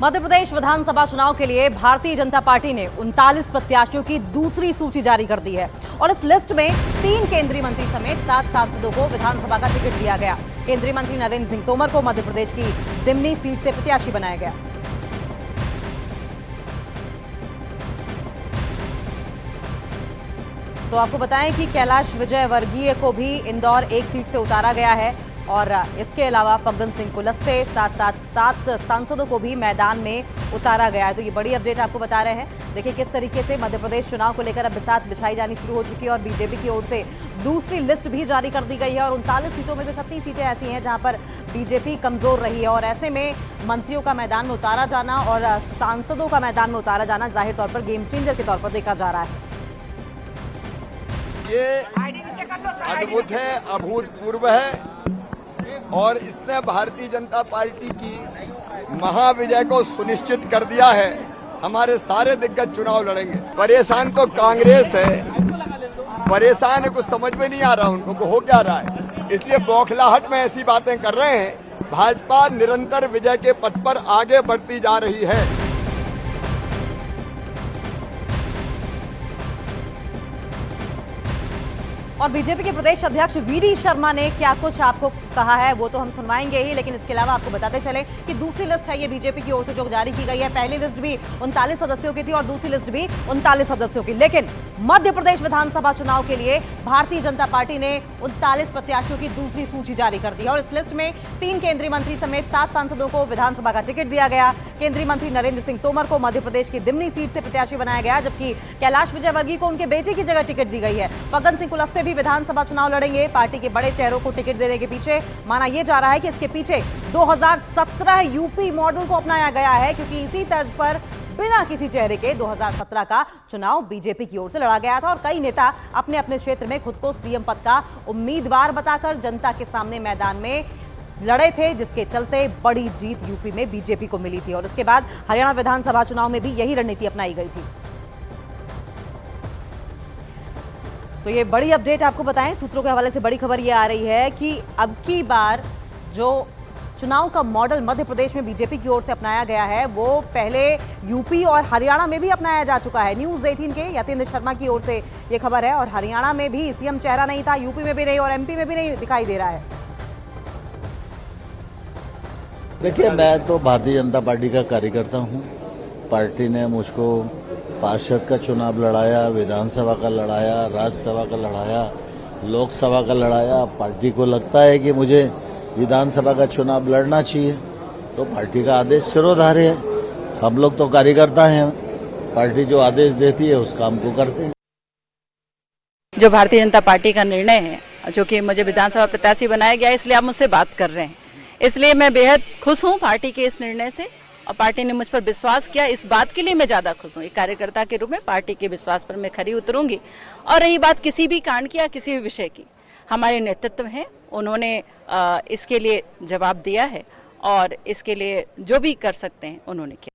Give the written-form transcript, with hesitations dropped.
मध्य प्रदेश विधानसभा चुनाव के लिए भारतीय जनता पार्टी ने 39 प्रत्याशियों की दूसरी सूची जारी कर दी है और इस लिस्ट में 3 केंद्रीय मंत्री समेत 7 सांसदों को विधानसभा का टिकट दिया गया। केंद्रीय मंत्री नरेंद्र सिंह तोमर को मध्य प्रदेश की दिमनी सीट से प्रत्याशी बनाया गया। तो आपको बताएं कि कैलाश विजयवर्गीय को भी इंदौर 1 सीट से उतारा गया है और इसके अलावा फग्गन सिंह कुलस्ते साथ 7 सांसदों को भी मैदान में उतारा गया है। तो ये बड़ी अपडेट आपको बता रहे हैं। देखिए किस तरीके से मध्य प्रदेश चुनाव को लेकर अब बिसात बिछाई जानी शुरू हो चुकी है और बीजेपी की ओर से दूसरी लिस्ट भी जारी कर दी गई है और 39 सीटों में से 36 सीटें ऐसी हैं जहां पर बीजेपी कमजोर रही है और ऐसे में मंत्रियों का मैदान में उतारा जाना और सांसदों का मैदान में उतारा जाना जाहिर तौर पर गेम चेंजर के तौर पर देखा जा रहा है। ये अद्भुत है, अभूतपूर्व है और इसने भारतीय जनता पार्टी की महाविजय को सुनिश्चित कर दिया है। हमारे सारे दिग्गज चुनाव लड़ेंगे। परेशान तो कांग्रेस है, परेशान है, कुछ समझ में नहीं आ रहा उनको हो क्या रहा है, इसलिए बौखलाहट में ऐसी बातें कर रहे हैं। भाजपा निरंतर विजय के पथ पर आगे बढ़ती जा रही है। और बीजेपी के प्रदेश अध्यक्ष वीडी शर्मा ने क्या कुछ आपको कहा है वो तो हम सुनवाएंगे ही, लेकिन इसके अलावा आपको बताते चले कि दूसरी लिस्ट है ये बीजेपी की ओर से जो जारी की गई है। पहली लिस्ट भी 39 सदस्यों की थी और दूसरी लिस्ट भी 39 सदस्यों की, लेकिन मध्य प्रदेश विधानसभा चुनाव के लिए भारतीय जनता पार्टी ने 39 प्रत्याशियों की दूसरी सूची जारी कर दी और इस लिस्ट में 3 केंद्रीय मंत्री समेत 7 सांसदों को विधानसभा का टिकट दिया गया। केंद्रीय मंत्री नरेंद्र सिंह तोमर को मध्य प्रदेश की दिमनी सीट से प्रत्याशी बनाया गया, जबकि कैलाश विजयवर्गीय को उनके बेटे की जगह टिकट दी गई है। फग्गन सिंह कुलस्ते भी विधानसभा चुनाव लड़ेंगे। पार्टी के बड़े चेहरों को टिकट देने के पीछे माना यह जा रहा है कि इसके पीछे 2017 यूपी मॉडल को अपनाया गया है, क्योंकि इसी तर्ज पर बिना किसी चेहरे के 2017 का चुनाव बीजेपी की ओर से लड़ा गया था और कई नेता अपने अपने क्षेत्र में खुद को सीएम पद का उम्मीदवार बताकर जनता के सामने मैदान में लड़े थे, जिसके चलते बड़ी जीत यूपी में बीजेपी को मिली थी और इसके बाद हरियाणा विधानसभा चुनाव में भी यही रणनीति अपनाई गई थी। तो ये बड़ी अपडेट आपको बताएं, सूत्रों के हवाले से बड़ी खबर ये आ रही है कि अब की बार जो चुनाव का मॉडल मध्य प्रदेश में बीजेपी की ओर से अपनाया गया है वो पहले यूपी और हरियाणा में भी अपनाया जा चुका है। न्यूज़ 18 के यतेंद्र शर्मा की ओर से ये खबर है और हरियाणा में भी सीएम चेहरा नहीं था, यूपी में भी नहीं और एमपी में भी नहीं दिखाई दे रहा है। देखिए, मैं तो भारतीय जनता पार्टी का कार्यकर्ता हूँ। पार्टी ने मुझको पार्षद का चुनाव लड़ाया, विधानसभा का लड़ाया, राज्यसभा का लड़ाया, लोकसभा का लड़ाया। पार्टी को लगता है कि मुझे विधानसभा का चुनाव लड़ना चाहिए तो पार्टी का आदेश सिरोधार्य है। हम लोग तो कार्यकर्ता हैं, पार्टी जो आदेश देती है उस काम को करते हैं। जो भारतीय जनता पार्टी का निर्णय है, जो कि मुझे विधानसभा प्रत्याशी बनाया गया, इसलिए आप मुझसे बात कर रहे हैं, इसलिए मैं बेहद खुश हूँ पार्टी के इस निर्णय से और पार्टी ने मुझ पर विश्वास किया, इस बात के लिए मैं ज्यादा खुश हूँ। एक कार्यकर्ता के रूप में पार्टी के विश्वास पर मैं खरी उतरूंगी। और रही बात किसी भी कांड की या किसी भी विषय की, हमारे नेतृत्व हैं, उन्होंने इसके लिए जवाब दिया है और इसके लिए जो भी कर सकते हैं उन्होंने किया।